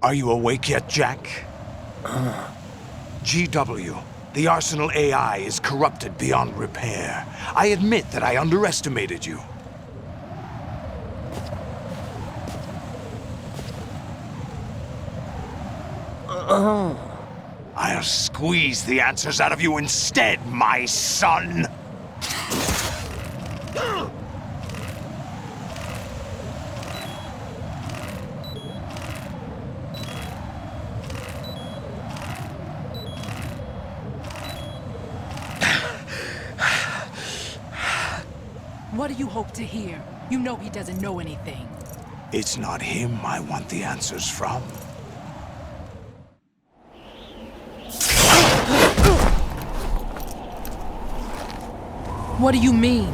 Are you awake yet, Jack? GW, the Arsenal AI is corrupted beyond repair. I admit that I underestimated you. I'll squeeze the answers out of you instead, my son! What do you hope to hear? You know he doesn't know anything. It's not him I want the answers from. What do you mean?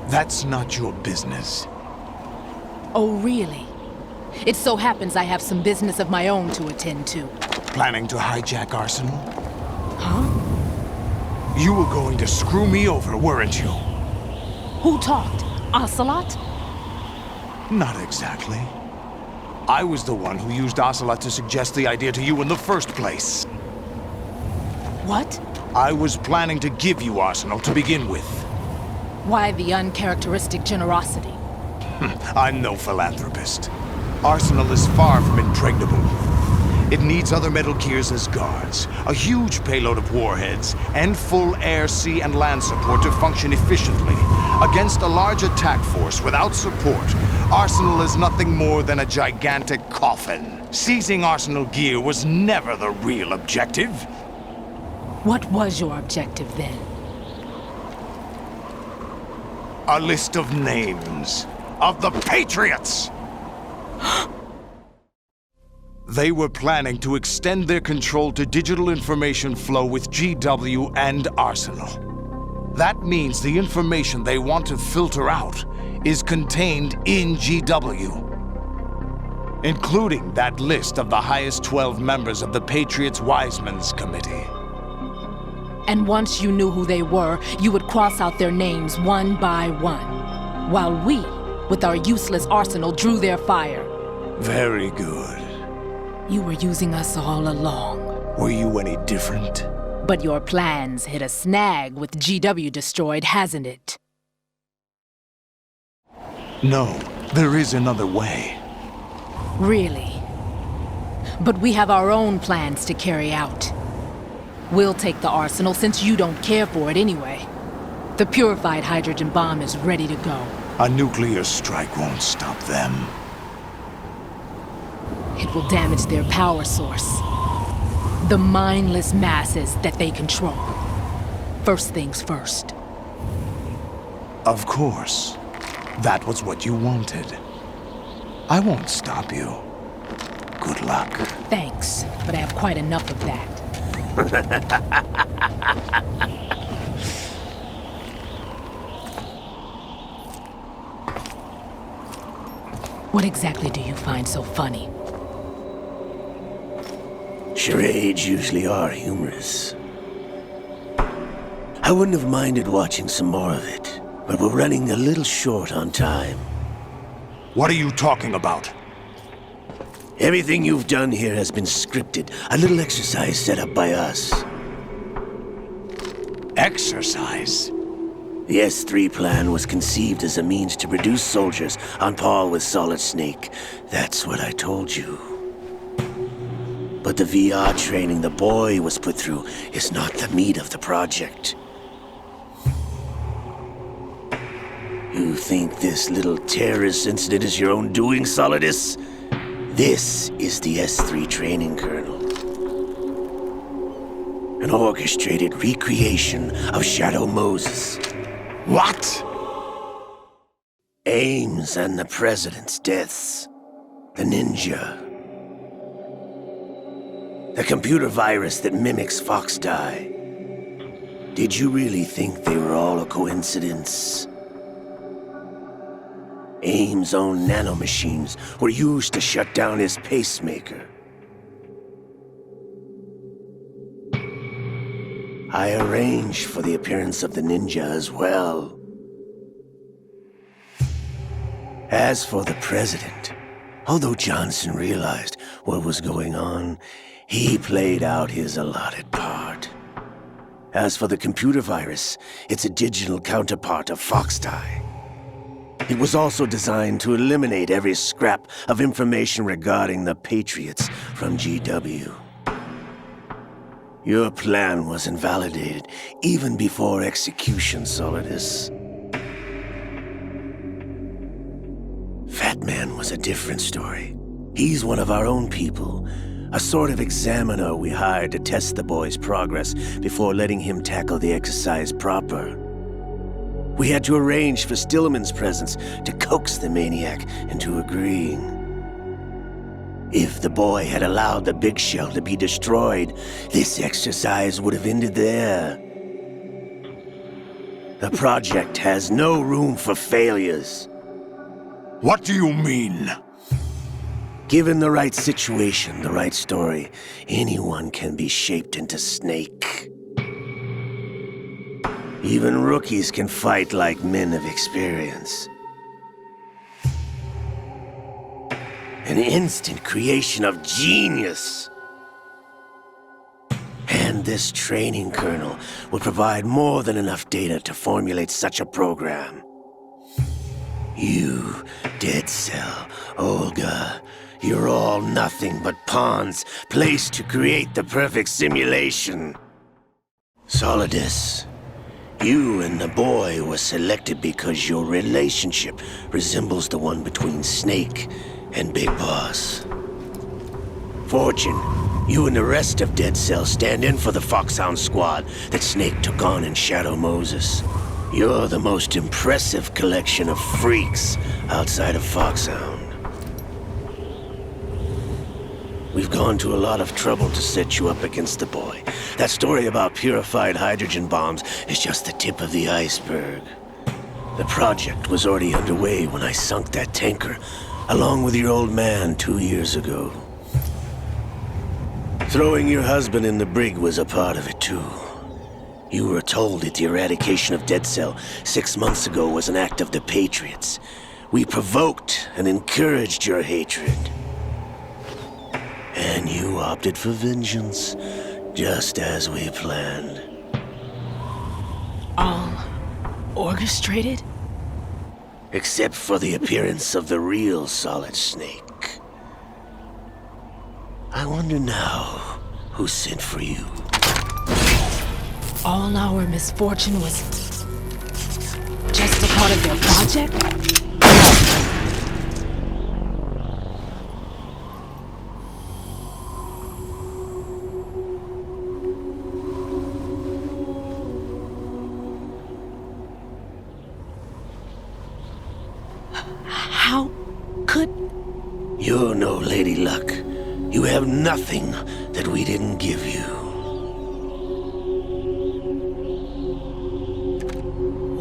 That's not your business. Oh, really? It so happens I have some business of my own to attend to. Planning to hijack Arsenal? Huh? You were going to screw me over, weren't you? Who talked? Ocelot? Not exactly. I was the one who used Ocelot to suggest the idea to you in the first place. What? I was planning to give you Arsenal to begin with. Why the uncharacteristic generosity? I'm no philanthropist. Arsenal is far from impregnable. It needs other Metal Gears as guards, a huge payload of warheads, and full air, sea, and land support to function efficiently. Against a large attack force without support, Arsenal is nothing more than a gigantic coffin. Seizing Arsenal gear was never the real objective. What was your objective then? A list of names of the Patriots! They were planning to extend their control to digital information flow with GW and Arsenal. That means the information they want to filter out is contained in GW, including that list of the highest 12 members of the Patriots Wiseman's Committee. And once you knew who they were, you would cross out their names one by one, while we, with our useless arsenal, drew their fire. Very good. You were using us all along. Were you any different? But your plans hit a snag with GW destroyed, hasn't it? No, there is another way. Really? But we have our own plans to carry out. We'll take the arsenal since you don't care for it anyway. The purified hydrogen bomb is ready to go. A nuclear strike won't stop them. It will damage their power source. The mindless masses that they control. First things first. Of course. That was what you wanted. I won't stop you. Good luck. Thanks, but I have quite enough of that. What exactly do you find so funny? Charades usually are humorous. I wouldn't have minded watching some more of it, but we're running a little short on time. What are you talking about? Everything you've done here has been scripted, a little exercise set up by us. Exercise? The S3 plan was conceived as a means to reduce soldiers on par with Solid Snake. That's what I told you. But the VR training the boy was put through is not the meat of the project. You think this little terrorist incident is your own doing, Solidus? This is the S3 training kernel. An orchestrated recreation of Shadow Moses. What? Ames and the President's deaths. The ninja. The computer virus that mimics Fox Die. Did you really think they were all a coincidence? Ames' own nanomachines were used to shut down his pacemaker. I arranged for the appearance of the ninja as well. As for the President, although Johnson realized what was going on, he played out his allotted part. As for the computer virus, it's a digital counterpart of Foxtie. It was also designed to eliminate every scrap of information regarding the Patriots from GW. Your plan was invalidated even before execution, Solidus. Fat Man was a different story. He's one of our own people, a sort of examiner we hired to test the boy's progress before letting him tackle the exercise proper. We had to arrange for Stillman's presence to coax the maniac into agreeing. If the boy had allowed the big shell to be destroyed, this exercise would have ended there. The project has no room for failures. What do you mean? Given the right situation, the right story, anyone can be shaped into Snake. Even rookies can fight like men of experience. An instant creation of genius. And this training kernel will provide more than enough data to formulate such a program. You, Dead Cell, Olga, you're all nothing but pawns placed to create the perfect simulation. Solidus, you and the boy were selected because your relationship resembles the one between Snake and Big Boss. Fortune, you and the rest of Dead Cell stand in for the Foxhound squad that Snake took on in Shadow Moses. You're the most impressive collection of freaks outside of Foxhound. We've gone to a lot of trouble to set you up against the boy. That story about purified hydrogen bombs is just the tip of the iceberg. The project was already underway when I sunk that tanker, along with your old man 2 years ago. Throwing your husband in the brig was a part of it too. You were told that the eradication of Dead Cell 6 months ago was an act of the Patriots. We provoked and encouraged your hatred. And you opted for vengeance, just as we planned. All orchestrated? Except for the appearance of the real Solid Snake. I wonder now who sent for you. All our misfortune was just a part of their project? How could... You're no Lady Luck. You have nothing that we didn't give you.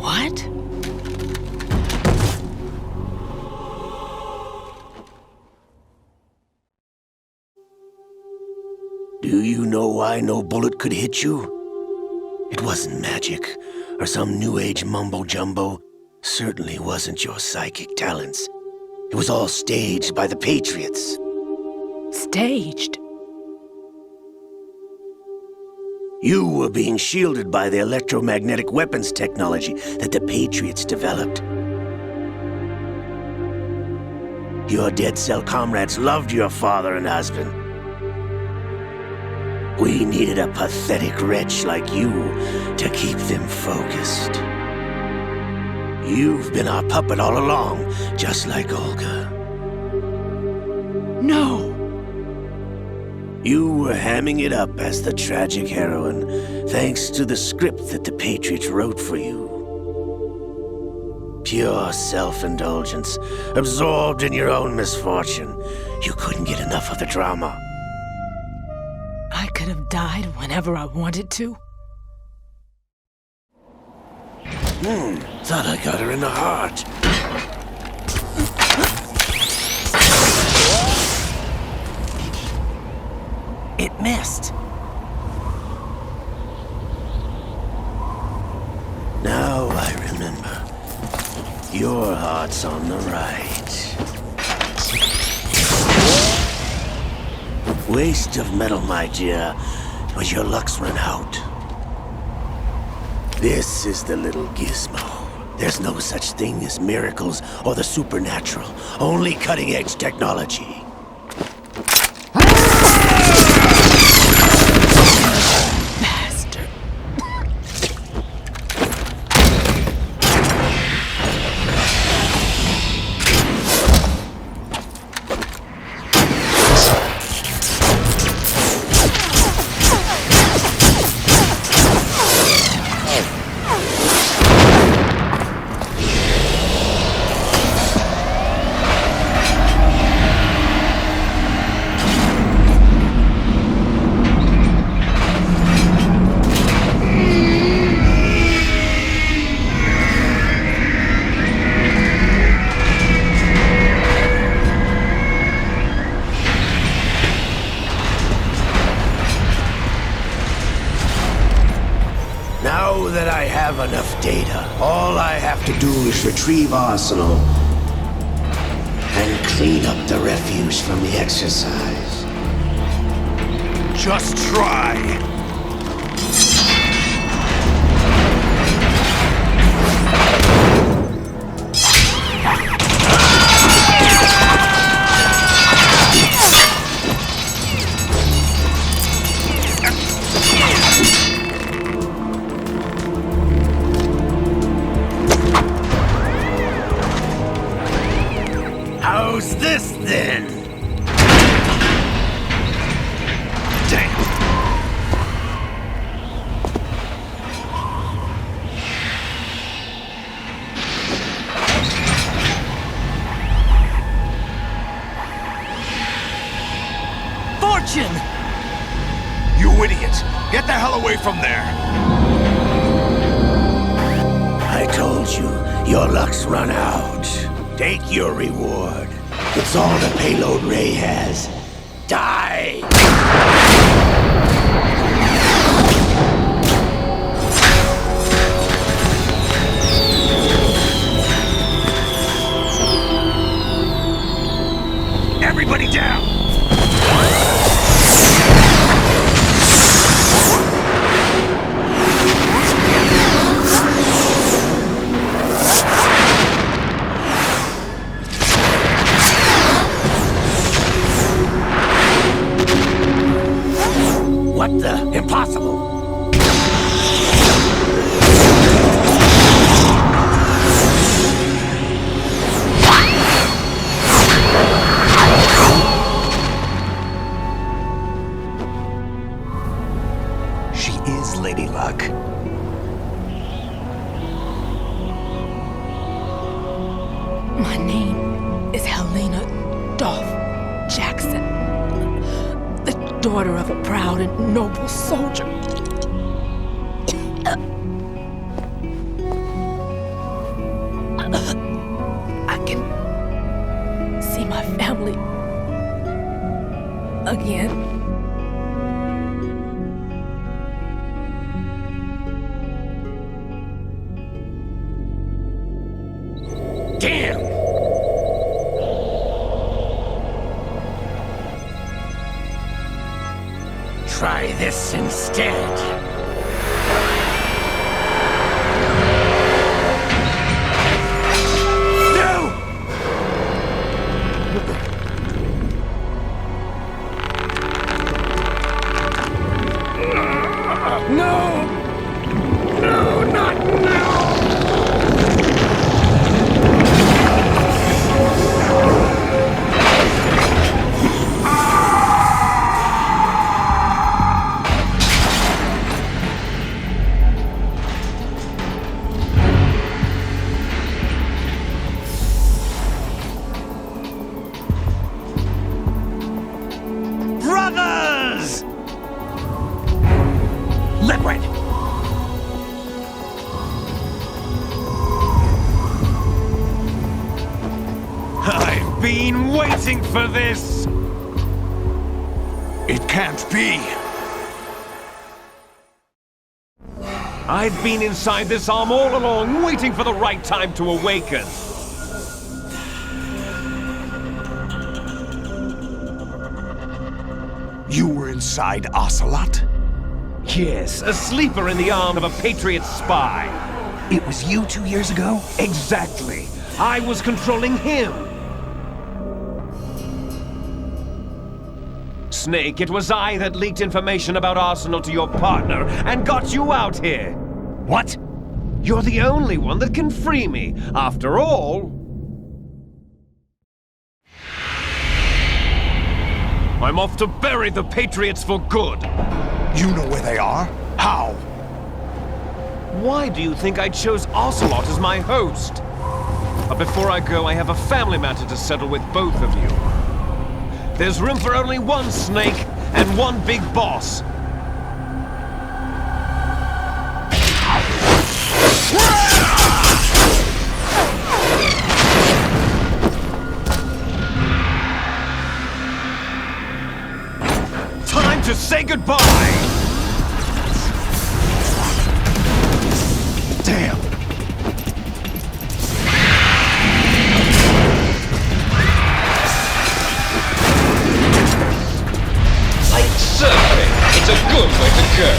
What? Do you know why no bullet could hit you? It wasn't magic, or some new age mumbo-jumbo. Certainly wasn't your psychic talents. It was all staged by the Patriots. Staged? You were being shielded by the electromagnetic weapons technology that the Patriots developed. Your Dead Cell comrades loved your father and husband. We needed a pathetic wretch like you to keep them focused. You've been our puppet all along, just like Olga. No! You were hamming it up as the tragic heroine, thanks to the script that the Patriots wrote for you. Pure self-indulgence, absorbed in your own misfortune. You couldn't get enough of the drama. I could have died whenever I wanted to. Thought I got her in the heart. It missed. Now I remember. Your heart's on the right. Waste of metal, my dear, but your luck's run out. This is the little gizmo. There's no such thing as miracles or the supernatural, only cutting-edge technology. Bastard. Now that I have enough data, all I have to do is retrieve Arsenal and clean up the refuse from the exercise. Just try. How's this then? Damn. Fortune! You idiot! Get the hell away from there! I told you, your luck's run out. Take your reward. It's all the payload Ray has. Die! Everybody down! What the? Impossible! She is Lady Luck. My name is Helena Dolph Jackson, the daughter of a proud and noble soldier. I can see my family again. Damn! Try this instead. No! No! No, not now! Brothers! Liquid! I've been waiting for this! It can't be! I've been inside this arm all along, waiting for the right time to awaken. You were inside Ocelot? Yes, a sleeper in the arm of a Patriot spy. It was you 2 years ago? Exactly. I was controlling him. Snake, it was I that leaked information about Arsenal to your partner and got you out here. What? You're the only one that can free me. After all... I'm off to bury the Patriots for good. You know where they are? How? Why do you think I chose Ocelot as my host? But before I go, I have a family matter to settle with both of you. There's room for only one Snake and one big boss. Time to say goodbye! Damn! Like surfing, it's a good way to go.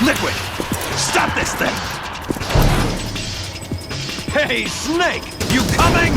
Liquid! Stop this thing! Hey, Snake! You coming?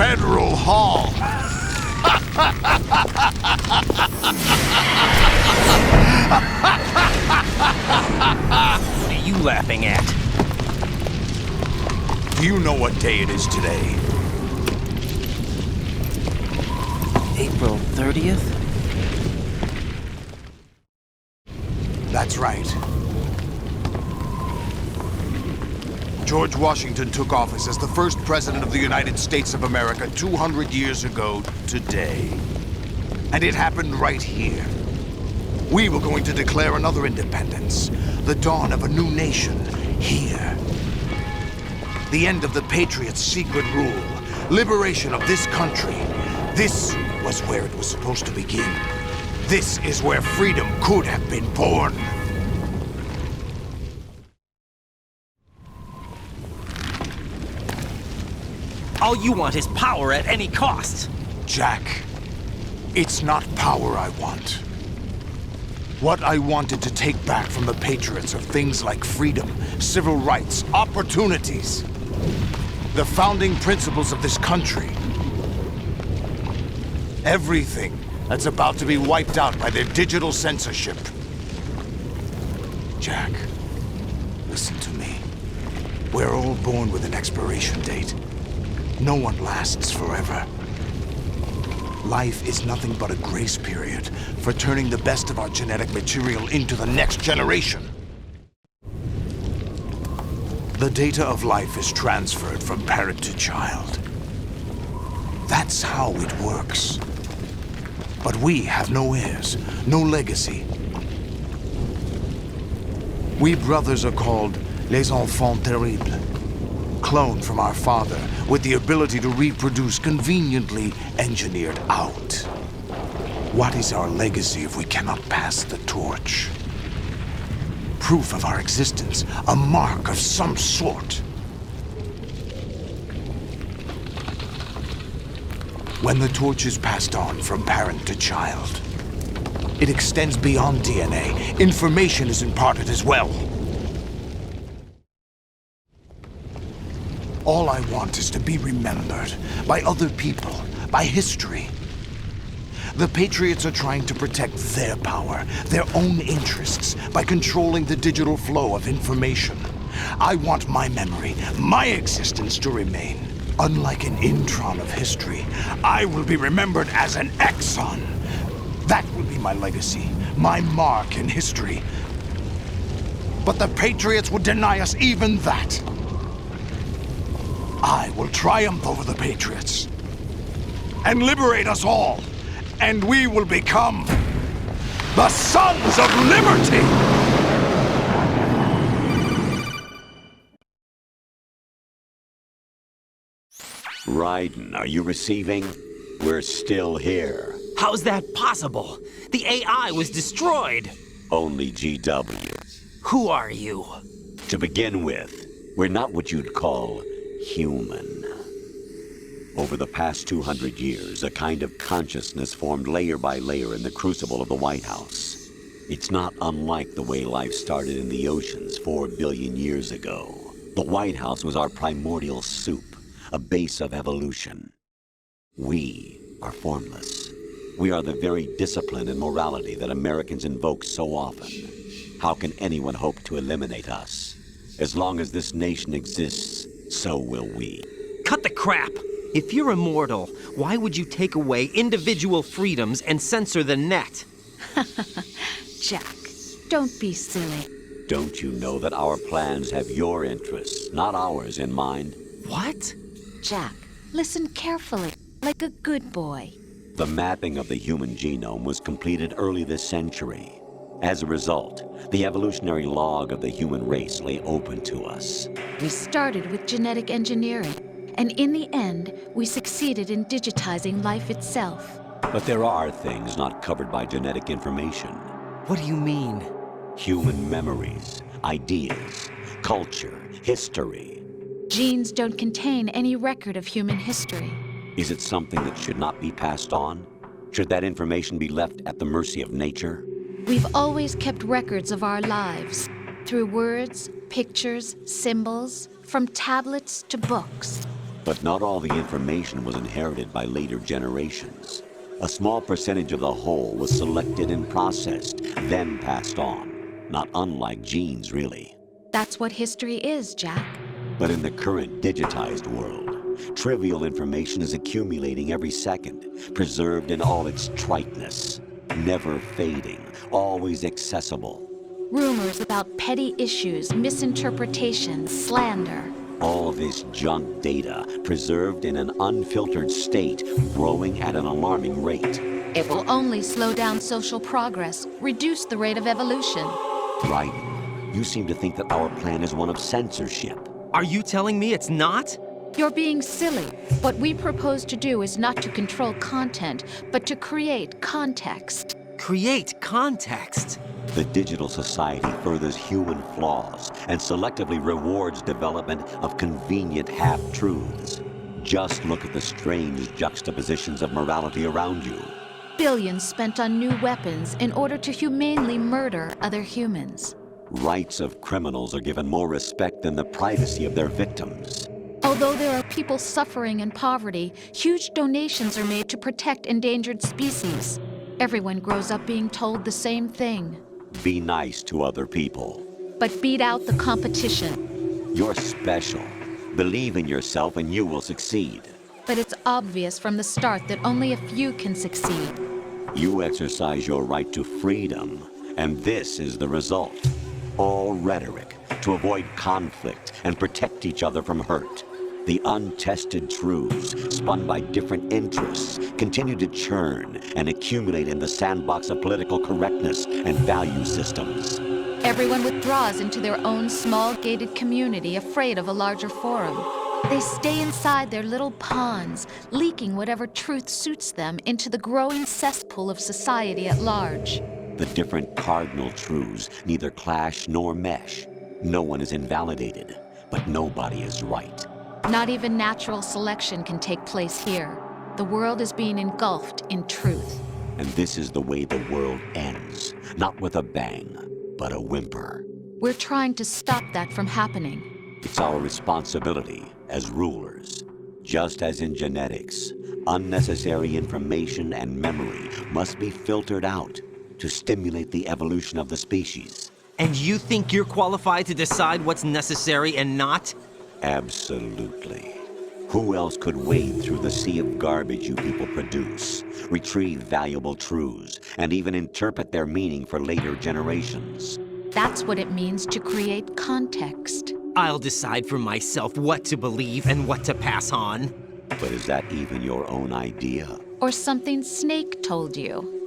Federal Hall! What are you laughing at? Do you know what day it is today? April 30th? That's right. George Washington took office as the first president of the United States of America 200 years ago today. And it happened right here. We were going to declare another independence, the dawn of a new nation, here. The end of the Patriots' secret rule, liberation of this country. This was where it was supposed to begin. This is where freedom could have been born. All you want is power at any cost. Jack, it's not power I want. What I wanted to take back from the Patriots are things like freedom, civil rights, opportunities. The founding principles of this country. Everything that's about to be wiped out by their digital censorship. Jack, listen to me. We're all born with an expiration date. No one lasts forever. Life is nothing but a grace period for turning the best of our genetic material into the next generation. The data of life is transferred from parent to child. That's how it works. But we have no heirs, no legacy. We brothers are called les enfants terribles. Cloned from our father, with the ability to reproduce conveniently engineered out. What is our legacy if we cannot pass the torch? Proof of our existence, a mark of some sort. When the torch is passed on from parent to child, it extends beyond DNA. Information is imparted as well. All I want is to be remembered by other people, by history. The Patriots are trying to protect their power, their own interests, by controlling the digital flow of information. I want my memory, my existence to remain. Unlike an intron of history, I will be remembered as an exon. That will be my legacy, my mark in history. But the Patriots would deny us even that. I will triumph over the Patriots and liberate us all, and we will become the Sons of Liberty! Raiden, are you receiving? We're still here. How's that possible? The AI was destroyed. Only GW. Who are you? To begin with, we're not what you'd call human. Over the past 200 years, a kind of consciousness formed layer by layer in the crucible of the White House. It's not unlike the way life started in the oceans 4 billion years ago. The White House was our primordial soup, a base of evolution. We are formless. We are the very discipline and morality that Americans invoke so often. How can anyone hope to eliminate us? As long as this nation exists, so will we. Cut the crap! If you're immortal, why would you take away individual freedoms and censor the net? Jack, don't be silly. Don't you know that our plans have your interests, not ours, in mind? What? Jack, listen carefully, like a good boy. The mapping of the human genome was completed early this century. As a result, the evolutionary log of the human race lay open to us. We started with genetic engineering, and in the end, we succeeded in digitizing life itself. But there are things not covered by genetic information. What do you mean? Human memories, ideas, culture, history. Genes don't contain any record of human history. Is it something that should not be passed on? Should that information be left at the mercy of nature? We've always kept records of our lives, through words, pictures, symbols, from tablets to books. But not all the information was inherited by later generations. A small percentage of the whole was selected and processed, then passed on. Not unlike genes, really. That's what history is, Jack. But in the current digitized world, trivial information is accumulating every second, preserved in all its triteness. Never fading, always accessible. Rumors about petty issues, misinterpretations, slander. All this junk data, preserved in an unfiltered state, growing at an alarming rate. It will only slow down social progress, reduce the rate of evolution. Right. You seem to think that our plan is one of censorship. Are you telling me it's not? You're being silly. What we propose to do is not to control content, but to create context. Create context? The digital society furthers human flaws and selectively rewards development of convenient half-truths. Just look at the strange juxtapositions of morality around you. Billions spent on new weapons in order to humanely murder other humans. Rights of criminals are given more respect than the privacy of their victims. Although there are people suffering in poverty, huge donations are made to protect endangered species. Everyone grows up being told the same thing. Be nice to other people. But beat out the competition. You're special. Believe in yourself and you will succeed. But it's obvious from the start that only a few can succeed. You exercise your right to freedom, and this is the result. All rhetoric to avoid conflict and protect each other from hurt. The untested truths, spun by different interests, continue to churn and accumulate in the sandbox of political correctness and value systems. Everyone withdraws into their own small gated community, afraid of a larger forum. They stay inside their little ponds, leaking whatever truth suits them into the growing cesspool of society at large. The different cardinal truths neither clash nor mesh. No one is invalidated, but nobody is right. Not even natural selection can take place here. The world is being engulfed in truth. And this is the way the world ends, not with a bang, but a whimper. We're trying to stop that from happening. It's our responsibility as rulers. Just as in genetics, unnecessary information and memory must be filtered out to stimulate the evolution of the species. And you think you're qualified to decide what's necessary and not? Absolutely. Who else could wade through the sea of garbage you people produce, retrieve valuable truths, and even interpret their meaning for later generations? That's what it means to create context. I'll decide for myself what to believe and what to pass on. But is that even your own idea? Or something Snake told you.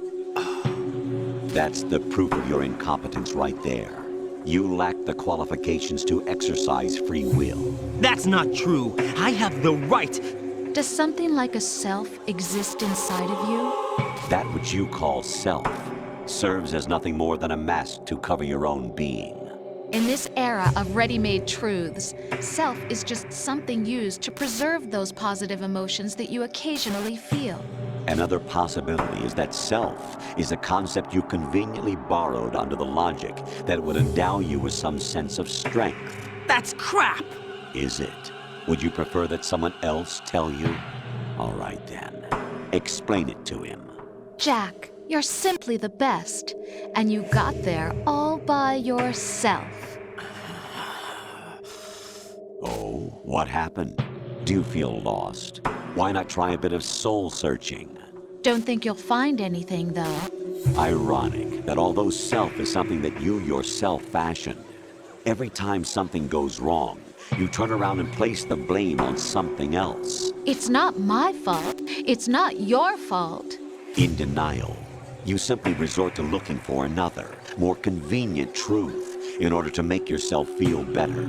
That's the proof of your incompetence right there. You lack the qualifications to exercise free will. That's not true. I have the right. Does something like a self exist inside of you? That which you call self serves as nothing more than a mask to cover your own being. In this era of ready-made truths, self is just something used to preserve those positive emotions that you occasionally feel. Another possibility is that self is a concept you conveniently borrowed under the logic that would endow you with some sense of strength. That's crap! Is it? Would you prefer that someone else tell you? All right then. Explain it to him. Jack, you're simply the best, and you got there all by yourself. Oh, what happened? Do you feel lost? Why not try a bit of soul searching? Don't think you'll find anything, though. Ironic that although self is something that you yourself fashioned, every time something goes wrong, you turn around and place the blame on something else. It's not my fault. It's not your fault. In denial, you simply resort to looking for another, more convenient truth in order to make yourself feel better.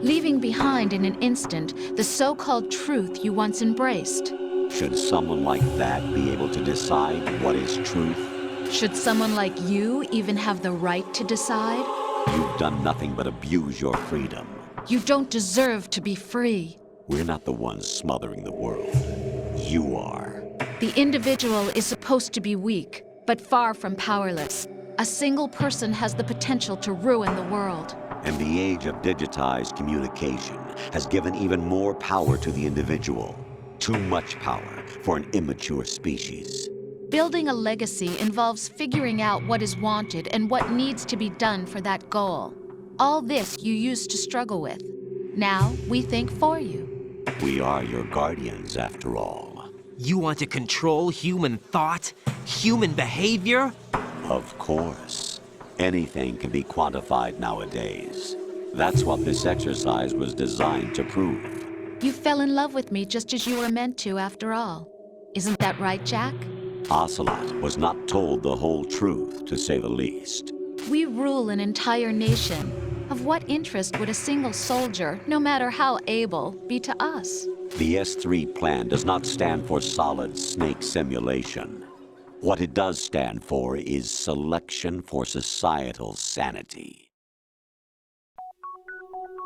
Leaving behind in an instant the so-called truth you once embraced. Should someone like that be able to decide what is truth? Should someone like you even have the right to decide? You've done nothing but abuse your freedom. You don't deserve to be free. We're not the ones smothering the world. You are. The individual is supposed to be weak, but far from powerless. A single person has the potential to ruin the world. And the age of digitized communication has given even more power to the individual. Too much power for an immature species. Building a legacy involves figuring out what is wanted and what needs to be done for that goal. All this you used to struggle with. Now we think for you. We are your guardians, after all. You want to control human thought? Human behavior? Of course. Anything can be quantified nowadays. That's what this exercise was designed to prove. You fell in love with me just as you were meant to, after all. Isn't that right, Jack? Ocelot was not told the whole truth, to say the least. We rule an entire nation. Of what interest would a single soldier, no matter how able, be to us? The S3 plan does not stand for solid snake simulation. What it does stand for is selection for societal sanity.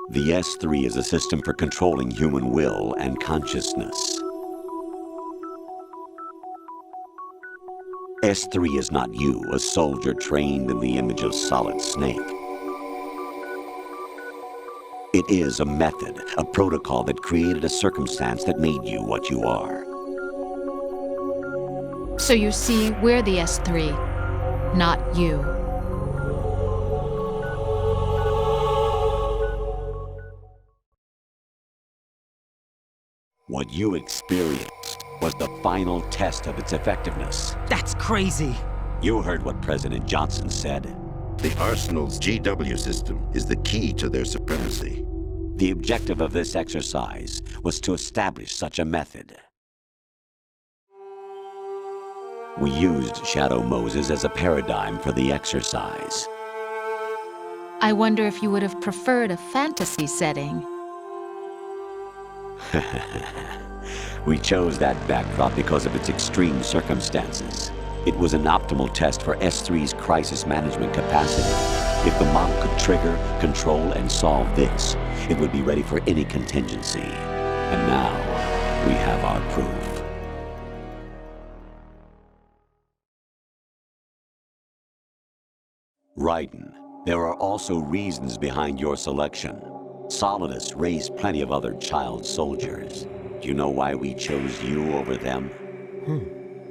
The S3 is a system for controlling human will and consciousness. S3 is not you, a soldier trained in the image of Solid Snake. It is a method, a protocol that created a circumstance that made you what you are. So you see, we're the S3, not you. What you experienced was the final test of its effectiveness. That's crazy. You heard what President Johnson said. The Arsenal's GW system is the key to their supremacy. The objective of this exercise was to establish such a method. We used Shadow Moses as a paradigm for the exercise. I wonder if you would have preferred a fantasy setting. We chose that backdrop because of its extreme circumstances. It was an optimal test for S3's crisis management capacity. If the model could trigger, control, and solve this, it would be ready for any contingency. And now, we have our proof. Raiden, there are also reasons behind your selection. Solidus raised plenty of other child soldiers. Do you know why we chose you over them?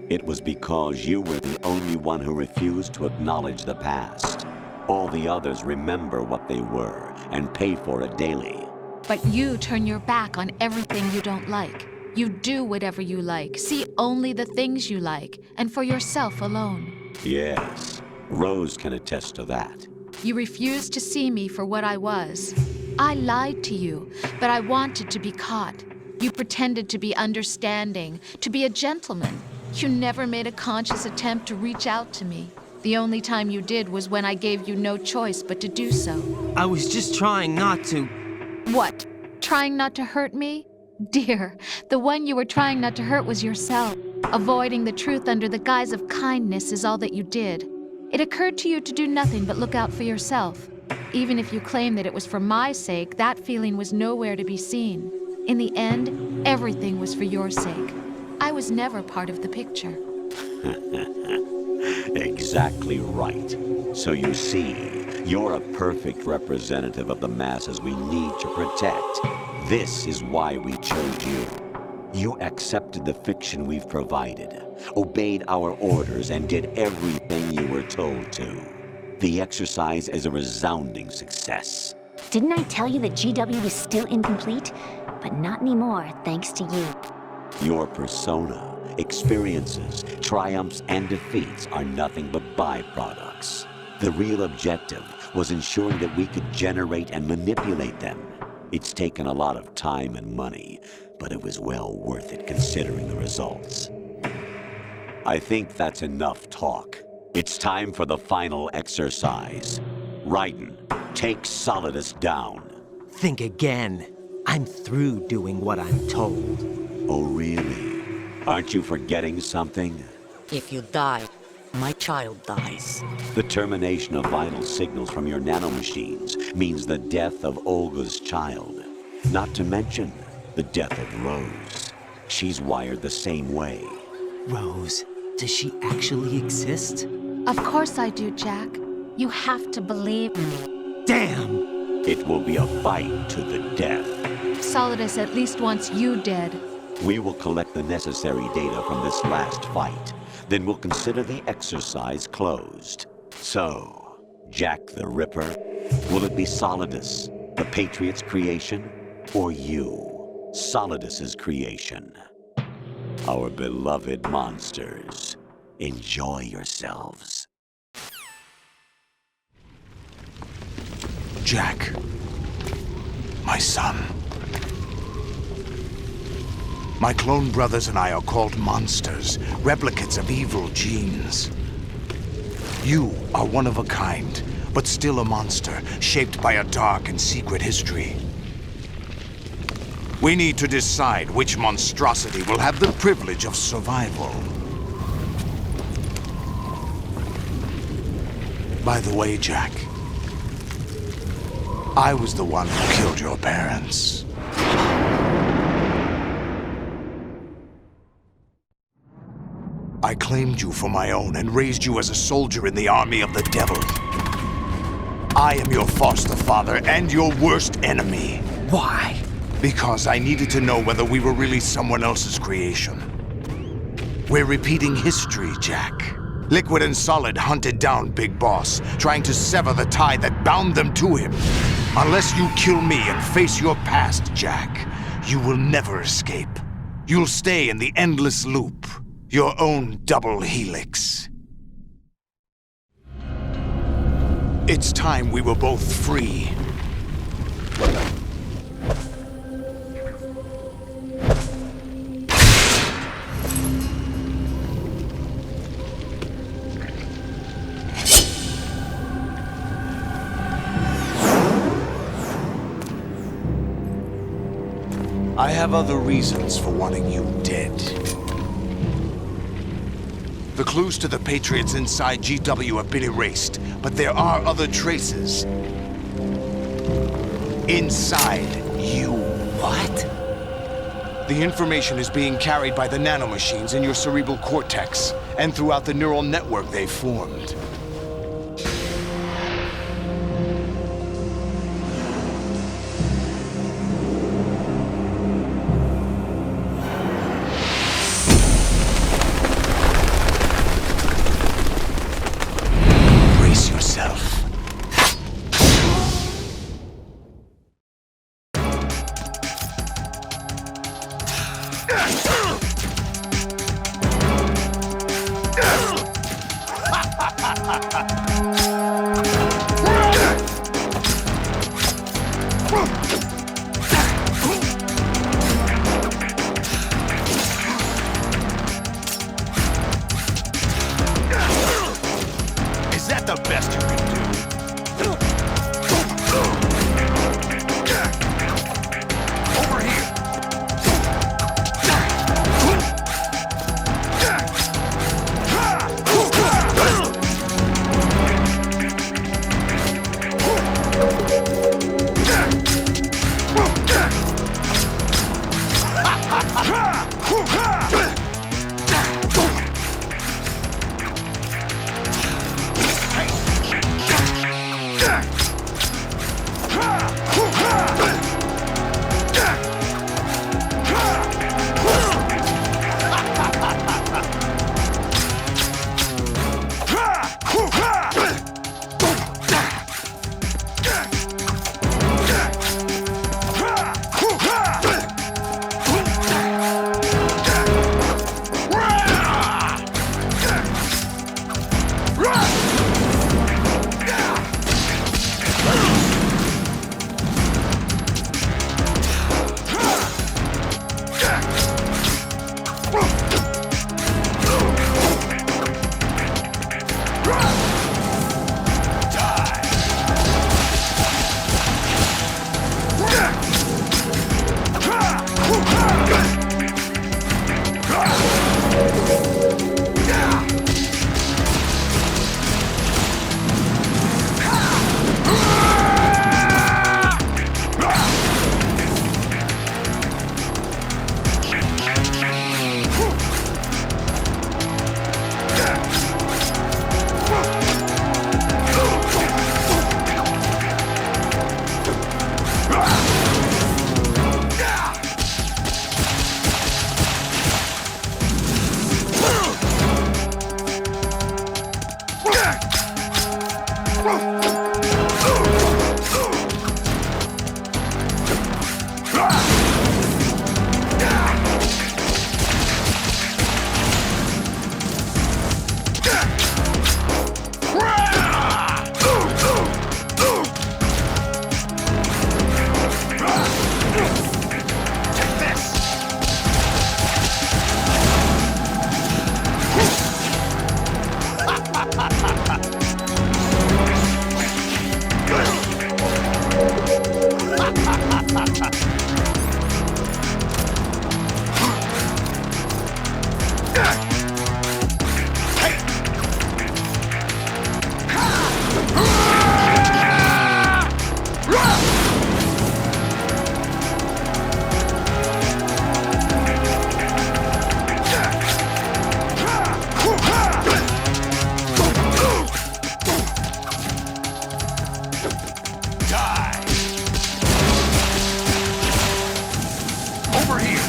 It was because you were the only one who refused to acknowledge the past. All the others remember what they were and pay for it daily. But you turn your back on everything you don't like. You do whatever you like, see only the things you like, and for yourself alone. Yes, Rose can attest to that. You refused to see me for what I was. I lied to you, but I wanted to be caught. You pretended to be understanding, to be a gentleman. You never made a conscious attempt to reach out to me. The only time you did was when I gave you no choice but to do so. I was just trying not to. What? Trying not to hurt me? Dear, the one you were trying not to hurt was yourself. Avoiding the truth under the guise of kindness is all that you did. It occurred to you to do nothing but look out for yourself. Even if you claim that it was for my sake, that feeling was nowhere to be seen. In the end, everything was for your sake. I was never part of the picture. Exactly right. So you see, you're a perfect representative of the masses we need to protect. This is why we chose you. You accepted the fiction we've provided, obeyed our orders, and did everything you were told to. The exercise is a resounding success. Didn't I tell you that GW was still incomplete? But not anymore, thanks to you. Your persona, experiences, triumphs, and defeats are nothing but byproducts. The real objective was ensuring that we could generate and manipulate them. It's taken a lot of time and money, but it was well worth it considering the results. I think that's enough talk. It's time for the final exercise. Raiden, take Solidus down. Think again. I'm through doing what I'm told. Oh, really? Aren't you forgetting something? If you die, my child dies. The termination of vital signals from your nanomachines means the death of Olga's child. Not to mention the death of Rose. She's wired the same way. Rose, does she actually exist? Of course I do, Jack. You have to believe me. Damn! It will be a fight to the death. Solidus at least wants you dead. We will collect the necessary data from this last fight. Then we'll consider the exercise closed. So, Jack the Ripper, will it be Solidus, the Patriots' creation, or you, Solidus's creation? Our beloved monsters, enjoy yourselves. Jack, my son. My clone brothers and I are called monsters, replicates of evil genes. You are one of a kind, but still a monster, shaped by a dark and secret history. We need to decide which monstrosity will have the privilege of survival. By the way, Jack, I was the one who killed your parents. I claimed you for my own and raised you as a soldier in the army of the devil. I am your foster father and your worst enemy. Why? Because I needed to know whether we were really someone else's creation. We're repeating history, Jack. Liquid and Solid hunted down Big Boss, trying to sever the tie that bound them to him. Unless you kill me and face your past, Jack, you will never escape. You'll stay in the endless loop. Your own double helix. It's time we were both free. I have other reasons for wanting you dead. The clues to the Patriots inside GW have been erased, but there are other traces. Inside you. What? The information is being carried by the nanomachines in your cerebral cortex, and throughout the neural network they've formed. Brace yourself. Is that the best you can do? Over here.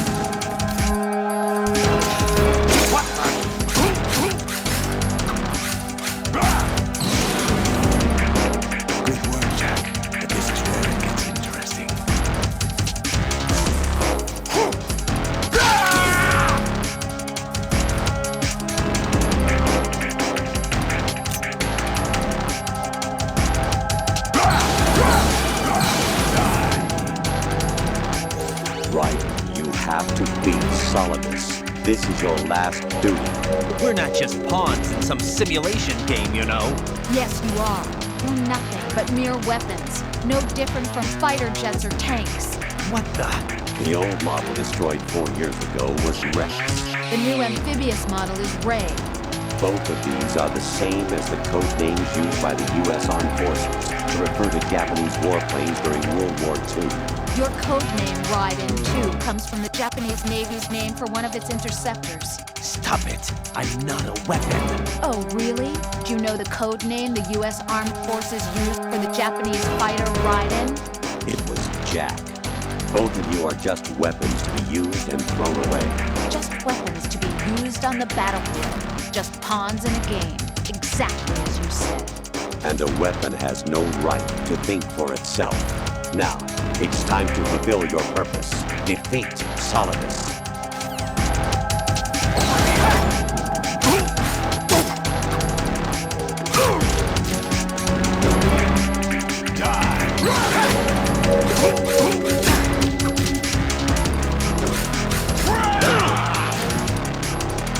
have to beat Solidus. This is your last duty. We're not just pawns in some simulation game, you know. Yes, you are. We're nothing but mere weapons. No different from fighter jets or tanks. What the? The old model destroyed 4 years ago was wrecked. The new amphibious model is Ray. Both of these are the same as the code names used by the U.S. Armed Forces to refer to Japanese warplanes during World War II. Your code name, Raiden 2, comes from the Japanese Navy's name for one of its interceptors. Stop it. I'm not a weapon. Oh, really? Do you know the code name the U.S. Armed Forces used for the Japanese fighter Raiden? It was Jack. Both of you are just weapons to be used and thrown away. Just weapons to be used on the battlefield. Just pawns in a game. Exactly as you said. And a weapon has no right to think for itself. Now, it's time to fulfill your purpose. Defeat Solidus.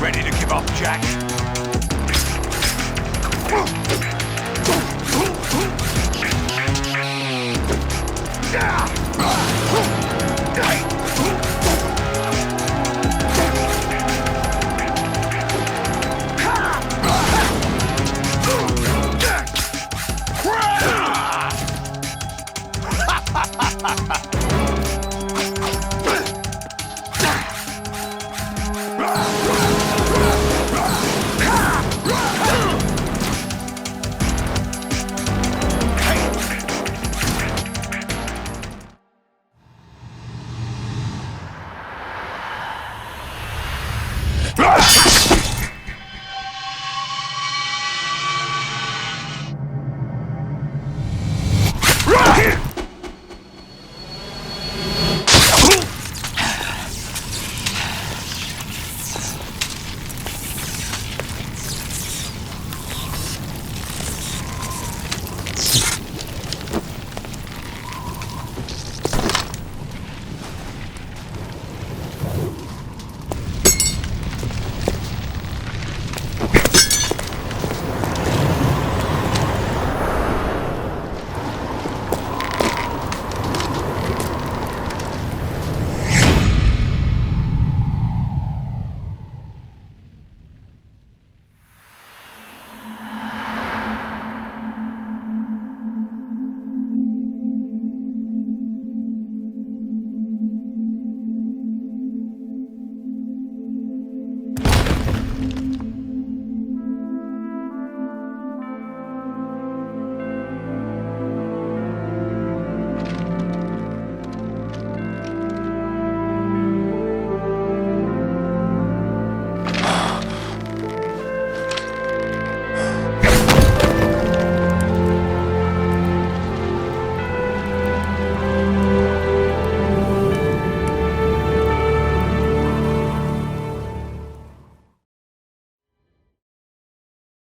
Ready to give up, Jack?